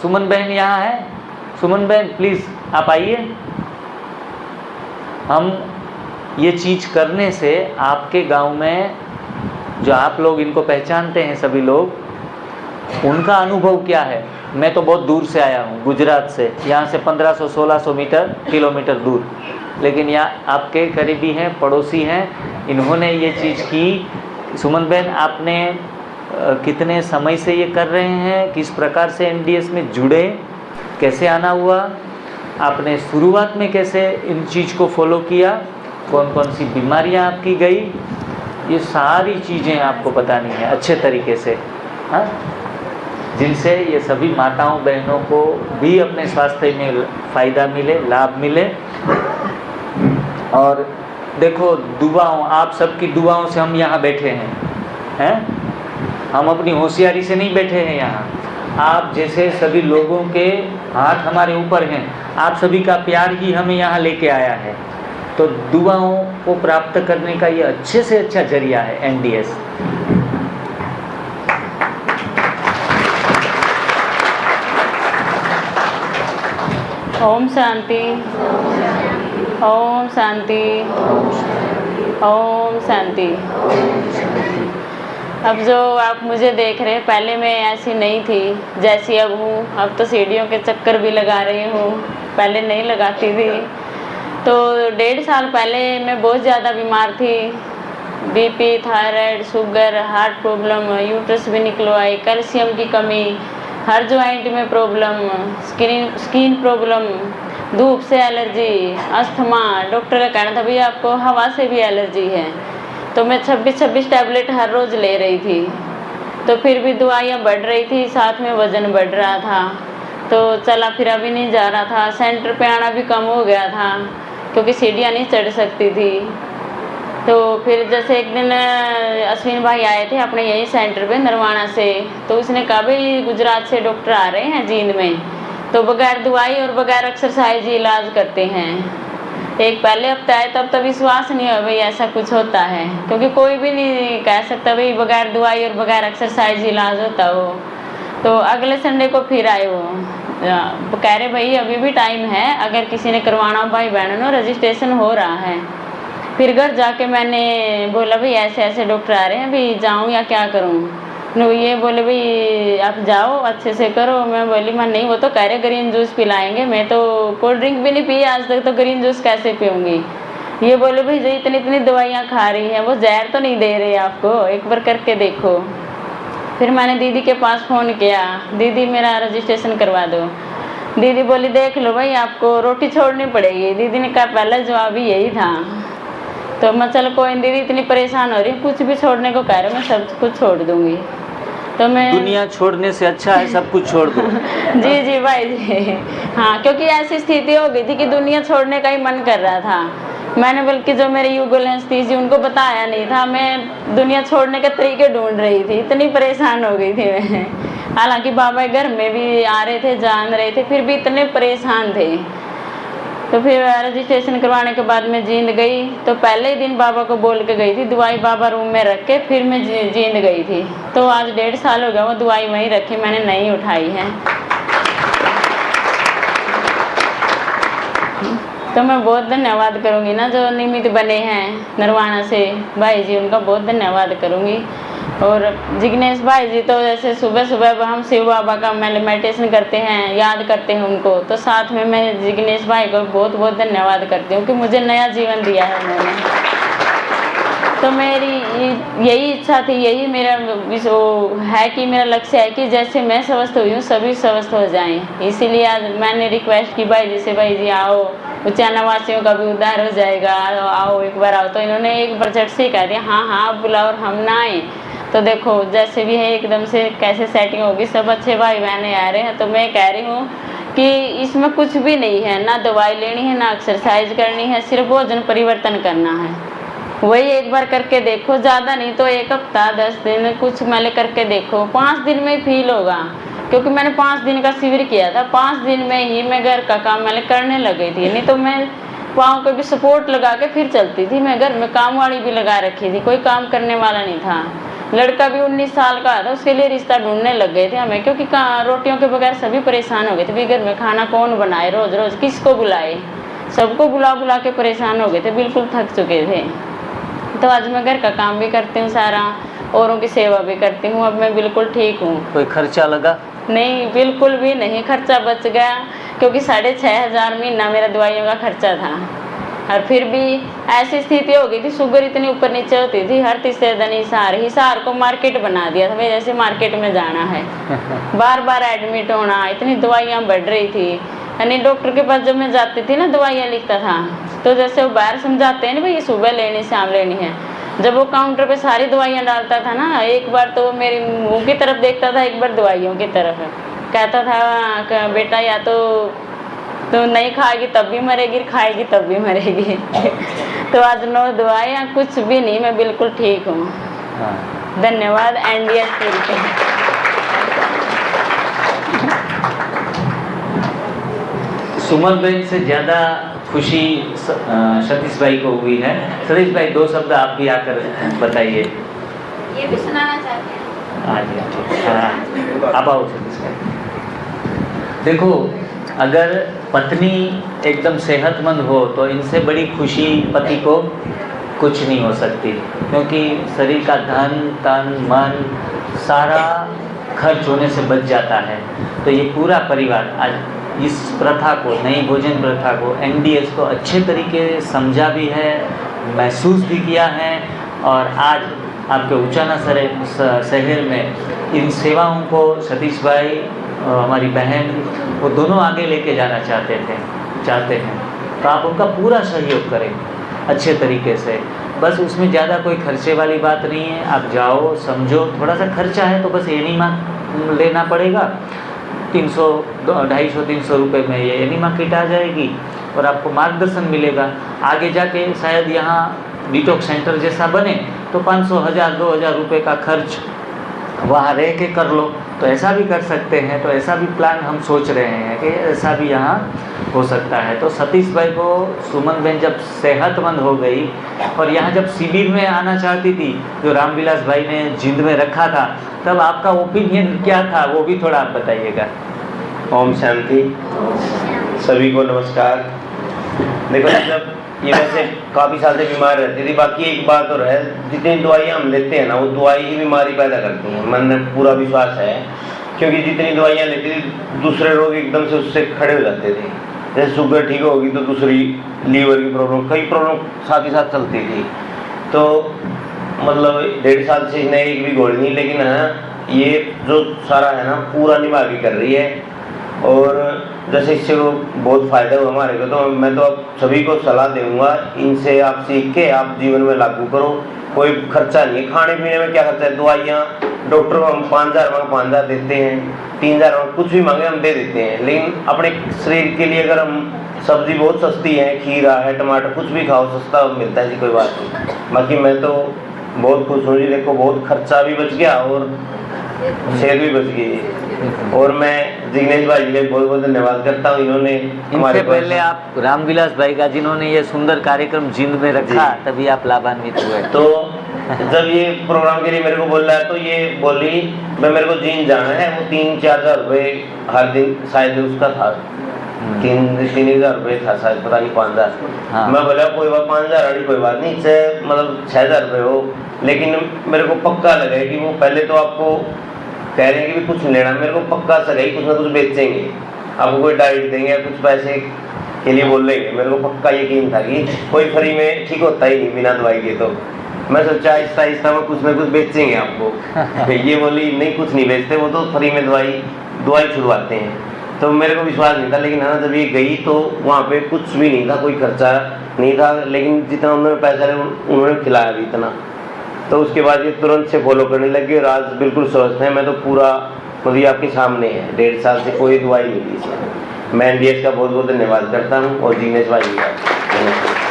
सुमन बहन यहाँ है? सुमन बहन प्लीज़ आप आइए। हम ये चीज़ करने से आपके गांव में जो आप लोग इनको पहचानते हैं सभी लोग, उनका अनुभव क्या है? मैं तो बहुत दूर से आया हूँ, गुजरात से, यहाँ से 1500-1600 किलोमीटर दूर, लेकिन यहाँ आपके करीबी हैं, पड़ोसी हैं, इन्होंने ये चीज़ की। सुमन बहन आपने कितने समय से ये कर रहे हैं? किस प्रकार से एनडीएस में जुड़े? कैसे आना हुआ? आपने शुरुआत में कैसे इन चीज़ को फॉलो किया? कौन कौन सी बीमारियां आपकी गई? ये सारी चीज़ें आपको बतानी है अच्छे तरीके से, हाँ, जिनसे ये सभी माताओं बहनों को भी अपने स्वास्थ्य में फ़ायदा मिले, लाभ मिले। और देखो, दुआओं, आप सबकी दुआओं से हम यहाँ बैठे हैं, हम अपनी होशियारी से नहीं बैठे हैं यहाँ। आप जैसे सभी लोगों के हाथ हमारे ऊपर हैं, आप सभी का प्यार ही हमें यहाँ लेके आया है। तो दुआओं को प्राप्त करने का ये अच्छे से अच्छा जरिया है एनडीएस। ओम शांति, ओम शांति, ओम शांति। अब जो आप मुझे देख रहे हैं, पहले मैं ऐसी नहीं थी जैसी अब हूँ। अब तो सीढ़ियों के चक्कर भी लगा रही हूँ, पहले नहीं लगाती थी। तो 1.5 साल पहले मैं बहुत ज़्यादा बीमार थी। BP, thyroid, sugar, heart problem, uterus भी निकलवाई, कैल्शियम की कमी, हर जॉइंट में प्रॉब्लम, स्किन प्रॉब्लम, धूप से एलर्जी, अस्थमा। डॉक्टर का कहना था भैया आपको हवा से भी एलर्जी है। तो मैं 26 टैबलेट हर रोज़ ले रही थी। तो फिर भी दवाइयाँ बढ़ रही थी, साथ में वज़न बढ़ रहा था। तो चला फिरा भी नहीं जा रहा था। सेंटर पे आना भी कम हो गया था क्योंकि सीढ़ियाँ नहीं चढ़ सकती थी। तो फिर जैसे एक दिन अश्विन भाई आए थे अपने यही सेंटर पे नरवाना से। तो उसने कहा भाई गुजरात से डॉक्टर आ रहे हैं जींद में, तो बगैर दवाई और बगैर एक्सरसाइज इलाज करते हैं। एक पहले हफ्ते आए तब तो विश्वास नहीं हो भाई ऐसा कुछ होता है, क्योंकि कोई भी नहीं कह सकता भाई बगैर दवाई और बगैर एक्सरसाइज इलाज होता हो। तो अगले संडे को फिर आए वो, कह रहे भाई अभी भी टाइम है, अगर किसी ने करवाना हो भाई बहनों रजिस्ट्रेशन हो रहा है। फिर घर जाके मैंने बोला भाई ऐसे ऐसे डॉक्टर आ रहे हैं, अभी जाऊँ या क्या करूँ? नो ये बोले भाई आप जाओ अच्छे से करो। मैं बोली मैं नहीं, वो तो कह रहे ग्रीन जूस पिलाएंगे, मैं तो कोल्ड ड्रिंक भी नहीं पी आज तक, तो ग्रीन जूस कैसे पीऊँगी? ये बोले भाई जो इतनी दवाइयाँ खा रही हैं वो जहर तो नहीं दे रहे आपको, एक बार करके देखो। फिर मैंने दीदी के पास फ़ोन किया, दीदी मेरा रजिस्ट्रेशन करवा दो। दीदी बोली देख लो भाई आपको रोटी छोड़नी पड़ेगी। दीदी ने कहा पहला जवाब ही यही था। तो मैं चल कोई दीदी इतनी परेशान हो रही, कुछ भी छोड़ने को कह रहे मैं सब कुछ छोड़ दूँगी। तो मैं दुनिया छोड़ने से अच्छा है सब कुछ छोड़ दो। जी जी भाई जी, हाँ, क्योंकि ऐसी स्थिति हो गई थी कि दुनिया छोड़ने का ही मन कर रहा था। मैंने बल्कि जो मेरे युगल थी जी उनको बताया नहीं था, मैं दुनिया छोड़ने के तरीके ढूंढ रही थी, इतनी परेशान हो गई थी मैं। हालांकि बाबा घर में भी आ रहे थे, जान रहे थे, फिर भी इतने परेशान थे। तो फिर रजिस्ट्रेशन करवाने के बाद मैं जींद गई। तो पहले ही दिन बाबा को बोल के गई थी, दवाई बाबा रूम में रख के फिर मैं जींद गई थी। तो आज 1.5 साल हो गया वो दवाई वहीं रखी, मैंने नहीं उठाई है। तो मैं बहुत धन्यवाद करूँगी ना जो निमित्त बने हैं नरवाना से भाई जी, उनका बहुत धन्यवाद करूँगी। और जिग्नेश भाई जी तो जैसे सुबह सुबह हम शिव बाबा का मेडिटेशन करते हैं, याद करते हैं उनको, तो साथ में मैं जिग्नेश भाई को बहुत बहुत धन्यवाद करती हूँ कि मुझे नया जीवन दिया है उन्होंने। तो मेरी यही इच्छा थी, यही मेरा वो है कि मेरा लक्ष्य है कि जैसे मैं स्वस्थ हुई हूँ सभी स्वस्थ हो जाएं। इसीलिए आज मैंने रिक्वेस्ट की भाई जी से, भाई जी आओ उच्चाना वासियों का भी उद्धार हो जाएगा, आओ एक बार आओ। तो इन्होंने एक बार झट से कह दिया हाँ हाँ आप बुलाओ और हम ना आए। तो देखो जैसे भी है एकदम से कैसे सेटिंग होगी, सब अच्छे भाई बहने आ रहे हैं। तो मैं कह रही हूँ कि इसमें कुछ भी नहीं है, ना दवाई लेनी है ना एक्सरसाइज करनी है, सिर्फ भोजन परिवर्तन करना है। वही एक बार करके देखो, ज़्यादा नहीं तो 1 हफ्ता 10 दिन कुछ मैले करके देखो, 5 दिन में फील होगा। क्योंकि मैंने 5 दिन का शिविर किया था, 5 दिन में ही मैं घर का काम मैंने करने लग गई थी। नहीं तो मैं पाँव पे भी सपोर्ट लगा के फिर चलती थी। मैं घर में काम वाली भी लगा रखी थी, कोई काम करने वाला नहीं था। लड़का भी 19 साल का था, उसके लिए रिश्ता ढूंढने लग गए थे हमें, क्योंकि रोटियों के बगैर सभी परेशान हो गए थे। भी घर में खाना कौन बनाए, रोज रोज किसको बुलाए, सबको बुला बुला के परेशान हो गए थे, बिल्कुल थक चुके थे। तो आज मैं घर का काम भी करती हूँ सारा, औरों की सेवा भी करती हूँ। अब मैं बिल्कुल ठीक हूँ। कोई खर्चा लगा? नहीं, बिल्कुल भी नहीं, खर्चा बच गया, क्योंकि 6,500 महीना मेरा दवाइयों का खर्चा था। और फिर भी ऐसी स्थिति हो गई थी, शुगर इतनी ऊपर नीचे होती थी, हर तीसरे दिन हिसार को मार्केट बना दिया था भाई, जैसे मार्केट में जाना है। बार बार एडमिट होना, इतनी दवाइयाँ बढ़ रही थी। यानी डॉक्टर के पास जब मैं जाती थी ना, दवाइयाँ लिखता था, तो जैसे वो बाहर समझाते हैं ना भाई ये सुबह लेनी, शाम लेनी है, जब वो काउंटर पे सारी दवाइयाँ डालता था ना, एक बार तो मेरे मुँह की तरफ देखता था, एक बार दवाइयों की तरफ, कहता था बेटा या तो नहीं खाएगी तब भी मरेगी, खाएगी तब भी मरेगी। तो आज 9 दवाइयाँ, कुछ भी नहीं, मैं बिल्कुल ठीक हूँ। धन्यवाद NDS के। सुमन बहन से ज़्यादा खुशी सतीश भाई को हुई है। सतीश भाई 2 शब्द आप भी आकर बताइए। ये भी सुनाना चाहते हैं? हाँ, आप आओ सतीश भाई। देखो, अगर पत्नी एकदम सेहतमंद हो तो इनसे बड़ी खुशी पति को कुछ नहीं हो सकती, क्योंकि शरीर का धन तन मन सारा खर्च होने से बच जाता है। तो ये पूरा परिवार आज इस प्रथा को, नई भोजन प्रथा को, NDS को अच्छे तरीके से समझा भी है, महसूस भी किया है, और आज आपके उचाना शहर में इन सेवाओं को सतीश भाई और हमारी बहन, वो दोनों आगे लेके जाना चाहते हैं। तो आप उनका पूरा सहयोग करें अच्छे तरीके से। बस उसमें ज़्यादा कोई खर्चे वाली बात नहीं है। आप जाओ, समझो, थोड़ा सा खर्चा है तो बस एनीमा लेना पड़ेगा, 300 250 300 रुपये में ये एनीमा किट आ जाएगी, और आपको मार्गदर्शन मिलेगा। आगे जाके शायद यहाँ डिटॉक्स सेंटर जैसा बने तो 500 1000 2000 रुपये का खर्च वहाँ रह के कर लो, तो ऐसा भी कर सकते हैं। तो ऐसा भी प्लान हम सोच रहे हैं कि ऐसा भी यहाँ हो सकता है। तो सतीश भाई को सुमन बहन जब सेहतमंद हो गई और यहाँ जब शिविर में आना चाहती थी, जो रामविलास भाई ने जिंद में रखा था, तब आपका ओपिनियन क्या था, वो भी थोड़ा आप बताइएगा। ओम शांति, सभी को नमस्कार। देखो, जब ये वैसे काफ़ी साल से बीमार रहती थी, बाकी एक बात और है, जितनी दवाइयाँ हम लेते हैं ना, वो दवाई ही बीमारी पैदा करती हैं, मन में पूरा विश्वास है। क्योंकि जितनी दवाइयाँ लेती थी, दूसरे रोग एकदम से उससे खड़े हो जाते थे। जैसे शुगर ठीक होगी तो दूसरी लीवर की प्रॉब्लम, कई प्रॉब्लम साथ ही साथ चलती थी। तो मतलब 1.5 साल से इसने एक भी गोली नहीं, लेकिन है ये जो सारा है ना, पूरा निभा के कर रही है। और जैसे इससे वो बहुत फ़ायदा हुआ हमारे को, तो मैं तो अब सभी को सलाह दूँगा, इनसे आप सीख के आप जीवन में लागू करो। कोई खर्चा नहीं है, खाने पीने में क्या खर्चा है, दवाइयाँ डॉक्टर को हम 5000 मांग 5000 देते हैं, 3000 मांग, कुछ भी मांगे हम दे देते हैं। लेकिन अपने शरीर के लिए अगर हम, सब्जी बहुत सस्ती है, खीरा है, टमाटर, कुछ भी खाओ सस्ता मिलता है जी, कोई बात नहीं। बाकी मैं तो बहुत खुश हूँ जी, देखो बहुत खर्चा भी बच गया और सेहत भी बच गई। और मैं जिग्नेश भाई जी बहुत बहुत धन्यवाद करता हूँ, इन्होंने इनसे पहले आप रामविलास भाई का, जिन्होंने ये सुंदर कार्यक्रम जिंद में रखा, तभी आप लाभान्वित हुए। तो जब ये प्रोग्राम के लिए मेरे को बोल रहा है, तो ये बोली मैं मेरे को जींद जाना है, वो 3-4 हज़ार रुपये हर दिन शायद उसका था, 3-3 हज़ार रुपये था शायद, पता नहीं 5000। हाँ। मैं बोला कोई बात 5000 कोई बात नहीं, मतलब 6000 रुपये हो। लेकिन मेरे को पक्का लगा कि वो पहले तो आपको कह रहे हैं कि भी कुछ नहीं लेना, मेरे को पक्का सगाई कुछ ना कुछ बेचेंगे, आपको कोई डाइट देंगे या कुछ पैसे के लिए बोल लेंगे। मेरे को पक्का यकीन था कि कोई फ्री में ठीक होता ही नहीं बिना दवाई के। तो मैं सोचा आहिस्ता आहिस्ता में कुछ ना कुछ बेचेंगे आपको। ये बोली नहीं, कुछ नहीं बेचते, वो तो फ्री में दवाई छुड़वाते हैं। तो मेरे को विश्वास नहीं था, लेकिन हाँ जब ये गई तो वहाँ पे कुछ भी नहीं था, कोई खर्चा नहीं था, लेकिन जितना उन्होंने पैसा लिया उन्होंने खिलाया भी इतना। तो उसके बाद ये तुरंत से फॉलो करने लगे और आज बिल्कुल स्वस्थ है। मैं तो पूरा मुझे आपके सामने है, 1.5 साल से कोई दवाई नहीं ली इसमें। मैं NDS का बहुत बहुत धन्यवाद करता हूँ और जिग्नेश भाई का।